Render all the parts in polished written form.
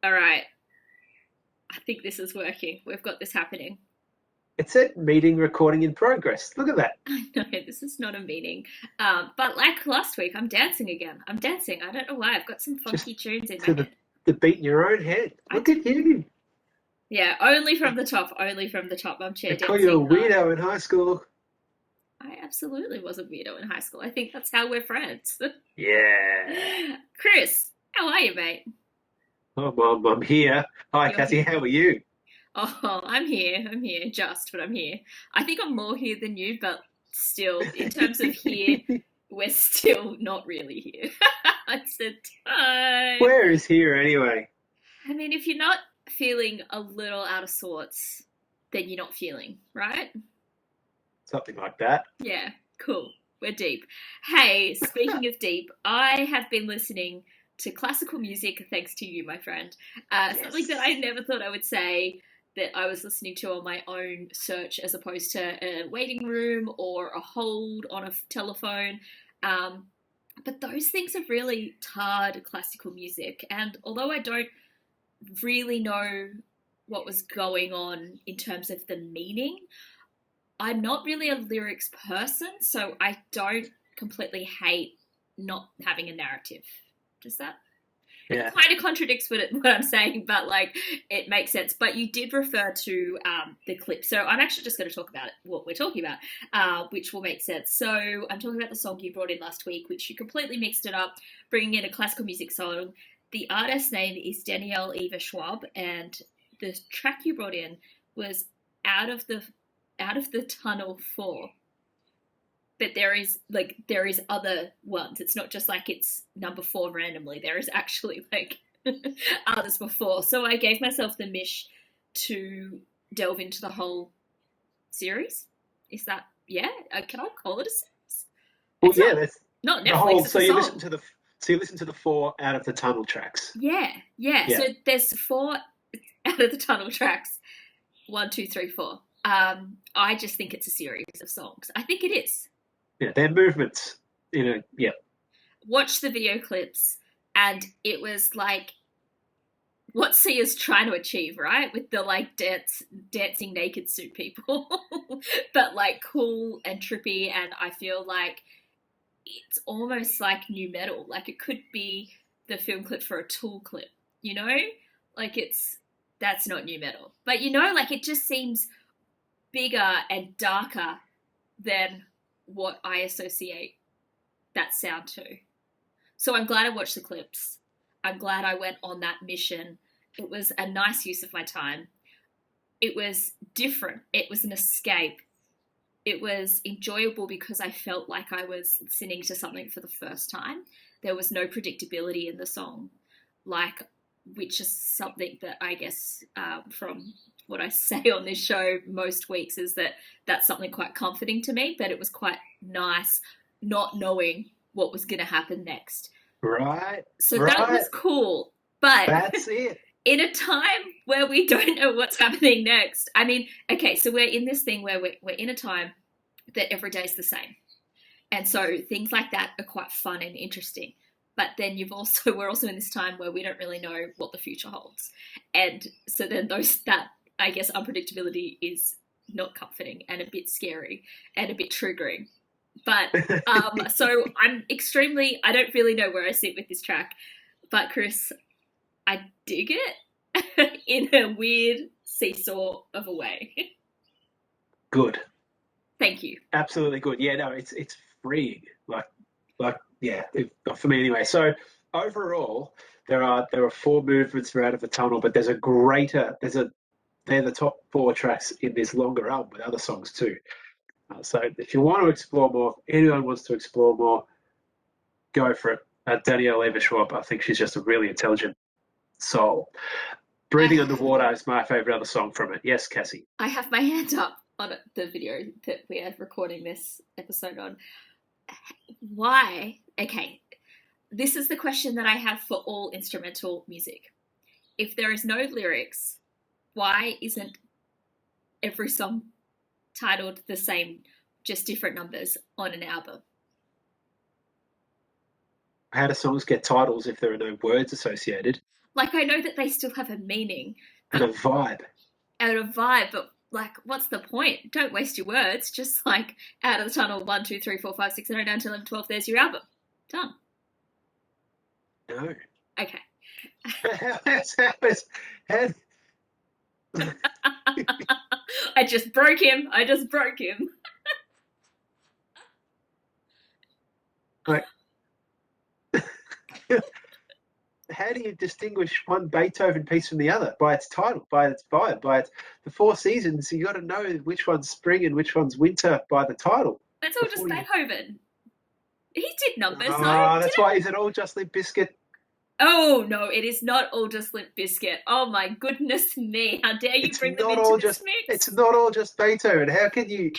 All right. I think this is working. We've got this happening. It said meeting recording in progress. Look at that. I know this is not a meeting. But like last week, I'm dancing again. I'm dancing. I don't know why. I've got some Just funky tunes in my to the, head. the beat in your own head. I Look at do. you. Yeah, only from the top. Only from the top. I'm They chair call you dancing a hard. weirdo in high school. I absolutely was a weirdo in high school. I think that's how we're friends. Yeah. Chris, how are you, mate? I'm here. Hi, You're Cassie. here. How are you? Oh, I'm here. I'm here. Just, but I'm here. I think I'm more here than you, but still, in terms of here, we're still not really here. It's a time. Where is here anyway? I mean, if you're not feeling a little out of sorts, then you're not feeling, right? Something like that. Yeah, cool. We're deep. Hey, speaking of deep, I have been listening to classical music thanks to you, my friend. Something that Yes. I never thought I would say that I was listening to on my own search as opposed to a waiting room or a hold on a telephone. Um, but those things have really tarred classical music. And although I don't really know what was going on in terms of the meaning, I'm not really a lyrics person, so I don't completely hate not having a narrative. Does that? It Yeah. kind of contradicts what I'm saying, but like it makes sense. But you did refer to the clip, so I'm actually just going to talk about what we're talking about, which will make sense. So I'm talking about the song you brought in last week, which you completely mixed it up, bringing in a classical music song. The artist's name is Danielle Eva Schwab, and the track you brought in was out of the out of the tunnel 4, but there is other ones. It's not just like it's number 4 randomly. There is actually like others before. So I gave myself the mish to delve into the whole series. Is that, yeah, can I call it a series? Well, It's yeah. not That's not the whole. Netflix, it's So a you listen song. to the. So you listen to the four out of the tunnel tracks. Yeah, yeah. So Yeah. there's 4 out of the tunnel tracks. 1, 2, 3, 4. I just think it's a series of songs. I think it is. Yeah. Their movements. Yeah. Watch the video clips, and it was like what Sia's trying to achieve, right? With the like dancing naked suit people, but like cool and trippy. And I feel like it's almost like new metal. Like it could be the film clip for a Tool clip, you know? Like it's that's not new metal, but like it just seems bigger and darker than what I associate that sound to. So I'm glad I watched the clips. I'm glad I went on that mission. It was a nice use of my time. It was different. It was an escape. It was enjoyable because I felt like I was listening to something for the first time. There was no predictability in the song, like which is something that I guess from what I say on this show most weeks is that that's something quite comforting to me. But it was quite nice not knowing what was going to happen next. Right. So that Right. was cool. But That's it. in a time where we don't know what's happening next, I mean, okay, so we're in this thing where we're in a time that every day is the same. And so things like that are quite fun and interesting. But then we're also in this time where we don't really know what the future holds. And so then that I guess unpredictability is not comforting and a bit scary and a bit triggering. But so I don't really know where I sit with this track. But Chris, I dig it in a weird seesaw of a way. Good. Thank you. Absolutely good. Yeah. No. It's freeing. Yeah. For me anyway. So overall, there are four movements for out of the tunnel, but they're the top four tracks in this longer album with other songs too. So if you want to explore more, anyone wants to explore more, go for it. Danielle Leverschwab, I think she's just a really intelligent soul. Breathing Underwater is my favorite other song from it. Yes, Cassie. I have my hand up on the video that we are recording this episode on. Why? Okay, this is the question that I have for all instrumental music. If there is no lyrics, why isn't every song titled the same, just different numbers on an album? How do songs get titles if there are no words associated? Like, I know that they still have a meaning and a vibe. and a vibe, but like, what's the point? Don't waste your words. Just like out of the tunnel, 1, 2, 3, 4, 5, 6, 7, 8, 9, 10, 11, 12. There's your album. Done. No. Okay. How, I just broke him. like, how do you distinguish one Beethoven piece from the other? By its title, by its vibe, the four seasons. You got to know which one's spring and which one's winter by the title. That's all just Beethoven. He did numbers, though. That's why. Is it all just Limp Bizkit? Oh no, it is not all just Limp Bizkit. Oh my goodness me! How dare you bring them into this mix? It's not all just Beethoven. How can you?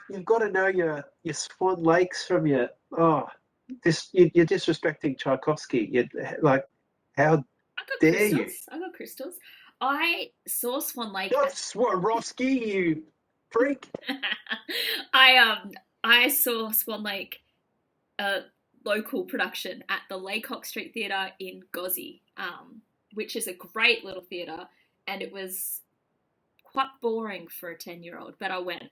You've got to know your Swan Lakes from your you're disrespecting Tchaikovsky. You're like, how dare you? I got crystals. I saw Swan Lake. Not Swarovski, you freak. I saw Swan Lake, local production at the Laycock Street Theatre in Gozzy, which is a great little theatre, and it was quite boring for a 10-year-old, but I went.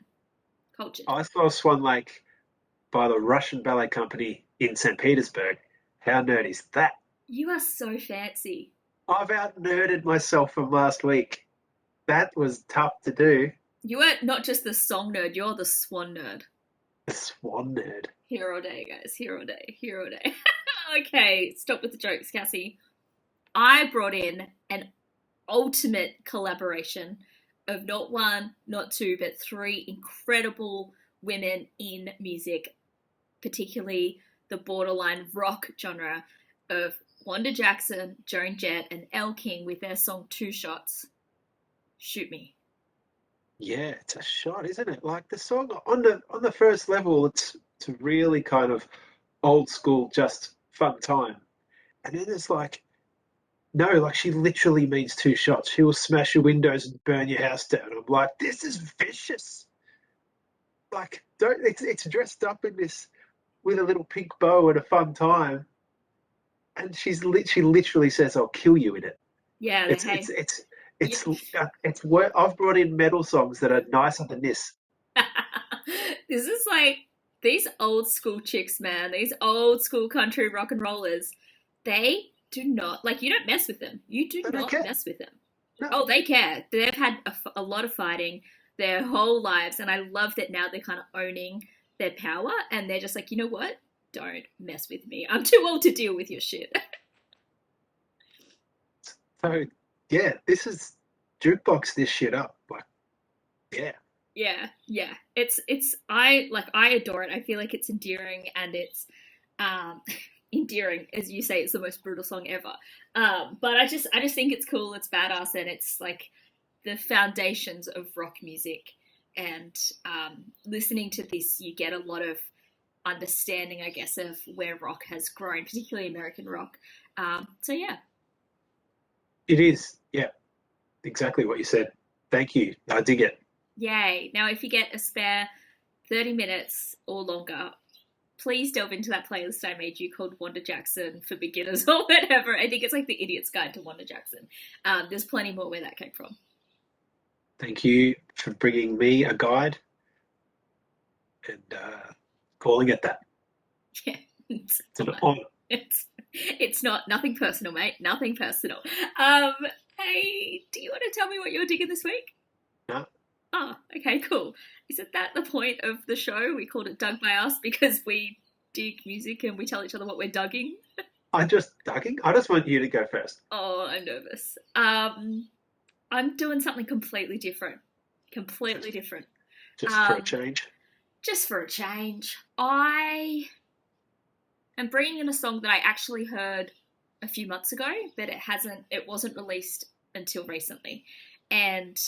Cultured. I saw Swan Lake by the Russian Ballet Company in St. Petersburg. How nerdy is that? You are so fancy. I've out-nerded myself from last week. That was tough to do. You are not just the song nerd, you're the swan nerd. The swan nerd. Here all day, guys. Here all day. Okay, stop with the jokes, Cassie. I brought in an ultimate collaboration of not one, not two, but three incredible women in music, particularly the borderline rock genre of Wanda Jackson, Joan Jett, and Elle King with their song Two Shots. Shoot me. Yeah, it's a shot, isn't it? Like the song on the first level, it's a really kind of old school, just fun time. And then it's like, no, like she literally means two shots. She will smash your windows and burn your house down. I'm like, this is vicious. Like, it's dressed up in this with a little pink bow and a fun time, and she literally says, "I'll kill you" in it. Yeah, it's where I've brought in metal songs that are nicer than this. This is like these old school chicks, man. These old school country rock and rollers. They do not like you. Don't mess with them. You do not mess with them. No. Oh, they care. They've had a lot of fighting their whole lives, and I love that now they're kind of owning their power, and they're just like, you know what? Don't mess with me. I'm too old to deal with your shit. So yeah, this is jukebox this shit up. Like, yeah. Yeah. It's I adore it. I feel like it's endearing, and it's endearing, as you say. It's the most brutal song ever. But I just think it's cool. It's badass, and it's like the foundations of rock music. And listening to this, you get a lot of understanding, I guess, of where rock has grown, particularly American rock. So yeah. It is, yeah. Exactly what you said. Thank you. I dig it. Yay. Now, if you get a spare 30 minutes or longer, please delve into that playlist I made you called Wanda Jackson for Beginners or whatever. I think it's like the Idiot's Guide to Wanda Jackson. There's plenty more where that came from. Thank you for bringing me a guide and calling it that. Yeah. It's an honor. It's nothing personal, mate. Nothing personal. Hey, do you want to tell me what you're digging this week? No. Oh, okay, cool. Isn't that the point of the show? We called it Dug by Us because we dig music and we tell each other what we're dugging. I just want you to go first. Oh, I'm nervous. I'm doing something completely different. Just for a change? Just for a change. I am bringing in a song that I actually heard a few months ago, but it wasn't released until recently. And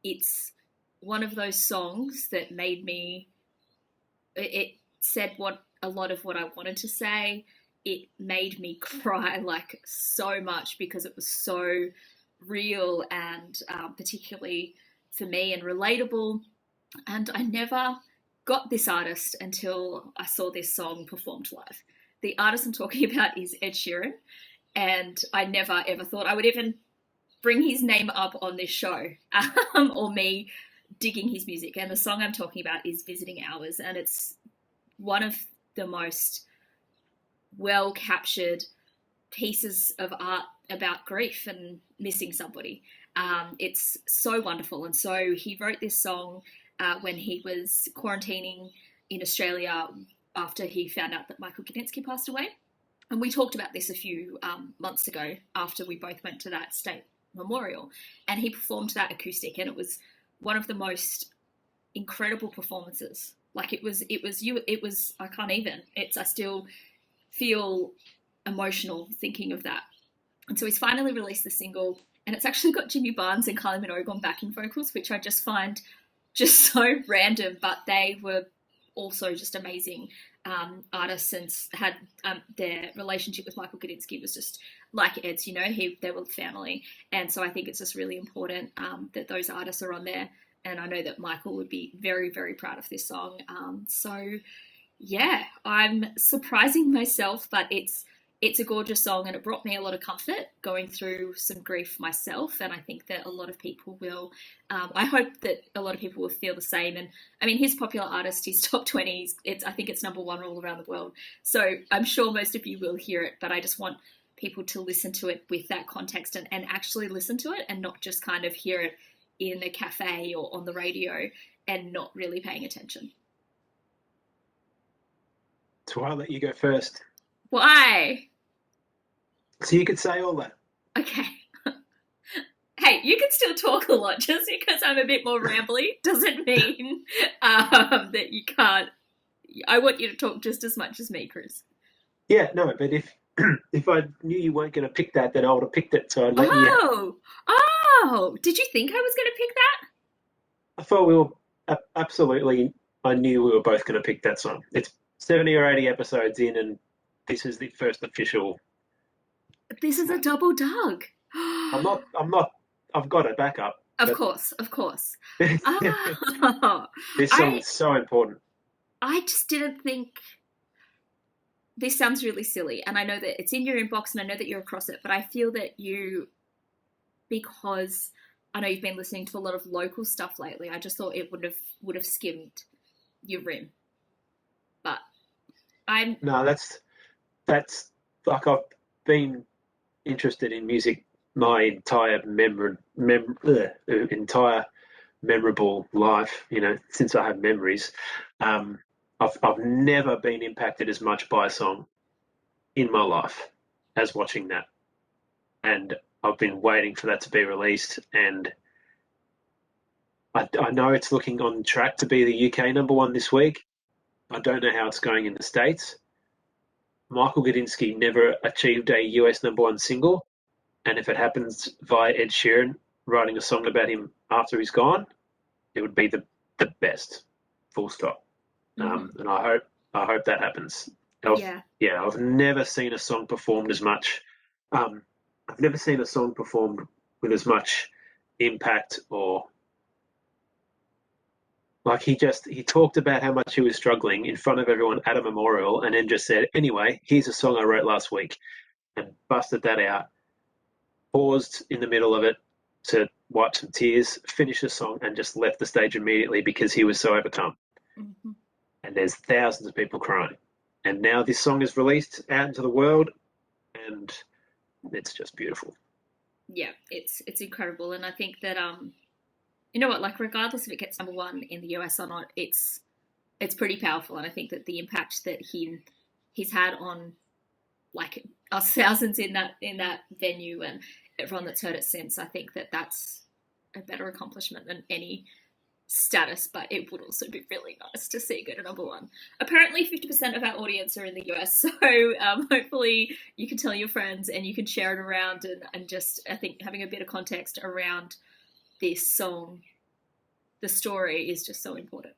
it's one of those songs that made me, it said a lot of what I wanted to say. It made me cry like so much because it was so real and particularly for me and relatable. And I never got this artist until I saw this song performed live. the artist I'm talking about is Ed Sheeran, and I never ever thought I would even bring his name up on this show, or me digging his music. And the song I'm talking about is Visiting Hours, and it's one of the most well captured pieces of art about grief and missing somebody. It's so wonderful. And so he wrote this song when he was quarantining in Australia after he found out that Michael Gudinski passed away. And we talked about this a few months ago after we both went to that state memorial. And he performed that acoustic, and it was one of the most incredible performances. Like it was, I can't even, I still feel emotional thinking of that. And so he's finally released the single, and it's actually got Jimmy Barnes and Kylie Minogue on backing vocals, which I just find just so random, but they were also just amazing artists, and had their relationship with Michael Gudinski was just like Ed's, you know, they were family. And so I think it's just really important that those artists are on there. And I know that Michael would be very, very proud of this song. So yeah, I'm surprising myself, but it's a gorgeous song, and it brought me a lot of comfort going through some grief myself. And I think that a lot of people will, I hope that a lot of people will feel the same. And I mean, he's a popular artist, he's top 20, I think it's #1 all around the world. So I'm sure most of you will hear it, but I just want people to listen to it with that context, and actually listen to it, and not just kind of hear it in a cafe or on the radio and not really paying attention. So I'll let you go first. Why? So you could say all that. Okay. Hey, you can still talk a lot. Just because I'm a bit more rambly doesn't mean that you can't. I want you to talk just as much as me, Chris. Yeah, no, but if I knew you weren't going to pick that, then I would have picked it. So I'd let you. Oh! Did you think I was going to pick that? I thought we were absolutely. I knew we were both going to pick that song. It's 70 or 80 episodes in, and this is the first official. This is a double dug. I'm not. I've got a backup. Of course. This song is so important. I just didn't think. This sounds really silly, and I know that it's in your inbox, and I know that you're across it, but I feel that because I know you've been listening to a lot of local stuff lately, I just thought it would have skimmed your rim. But No, that's like I've been interested in music my entire entire memorable life, you know, since I have memories. I've never been impacted as much by a song in my life as watching that. And I've been waiting for that to be released, and I know it's looking on track to be the UK #1 this week. I don't know how it's going in the States. Michael Gudinski never achieved a US #1 single, and if it happens via Ed Sheeran writing a song about him after he's gone, it would be the best, full stop. And I hope that happens. I've never seen a song performed as much. I've never seen a song performed with as much impact, or like he talked about how much he was struggling in front of everyone at a memorial, and then just said, anyway, here's a song I wrote last week, and busted that out, paused in the middle of it to wipe some tears, finished the song, and just left the stage immediately because he was so overcome. Mm-hmm. And there's thousands of people crying. And now this song is released out into the world, and it's just beautiful. Yeah, it's incredible. And I think that you know what, like regardless if it gets #1 in the US or not, it's pretty powerful. And I think that the impact that he's had on like us thousands in that venue and everyone that's heard it since, I think that that's a better accomplishment than any status. But it would also be really nice to see it at #1. Apparently 50% of our audience are in the US, so hopefully you can tell your friends and you can share it around, and just, I think having a bit of context around this song, the story, is just so important.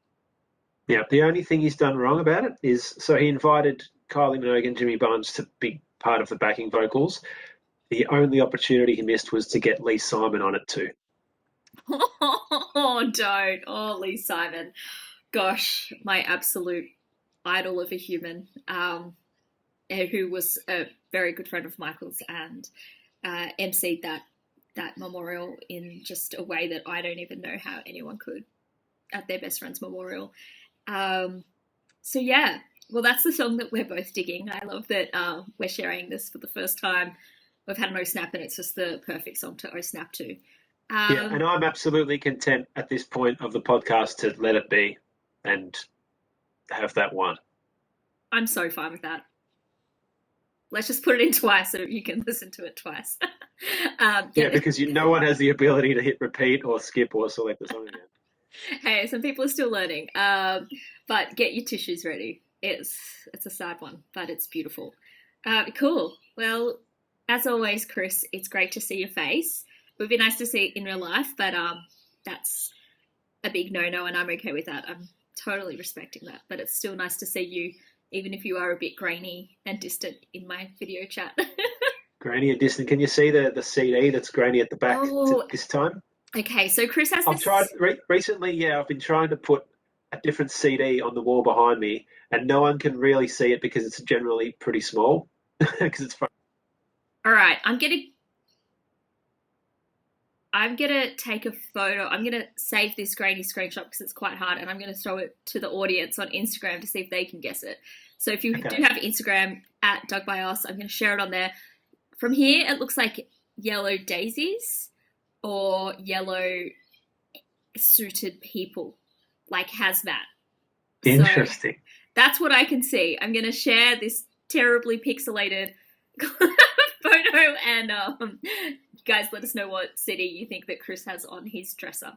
Yeah, the only thing he's done wrong about it is, so he invited Kylie Minogue and Jimmy Barnes to be part of the backing vocals. The only opportunity he missed was to get Lee Simon on it too. Oh, don't. Oh, Lee Simon. Gosh, my absolute idol of a human. who was a very good friend of Michael's and emceed that memorial in just a way that I don't even know how anyone could at their best friend's memorial. So yeah, well, that's the song that we're both digging. I love that we're sharing this for the first time. We've had an O Snap, and it's just the perfect song to O Snap to. Yeah, and I'm absolutely content at this point of the podcast to let it be and have that one. I'm so fine with that. Let's just put it in twice so you can listen to it twice. Yeah, because no one has the ability to hit repeat or skip or select the song again. Hey, some people are still learning. But get your tissues ready. It's a sad one, but it's beautiful. Cool. Well, as always, Chris, it's great to see your face. It would be nice to see it in real life, but that's a big no-no, and I'm okay with that. I'm totally respecting that. But it's still nice to see you, even if you are a bit grainy and distant in my video chat. Grainy and distant. Can you see the CD that's grainy at the back this time? Okay, so Chris has I've tried recently. Yeah, I've been trying to put a different CD on the wall behind me, and no one can really see it because it's generally pretty small. Because it's fun. All right, I'm gonna take a photo. I'm gonna save this grainy screenshot because it's quite hard, and I'm gonna throw it to the audience on Instagram to see if they can guess it. So if you do have Instagram at Dug by Us, I'm gonna share it on there. From here, it looks like yellow daisies or yellow suited people, like hazmat. Interesting. So that's what I can see. I'm gonna share this terribly pixelated photo, and you guys let us know what city you think that Chris has on his dresser.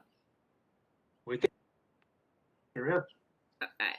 We can around. All right.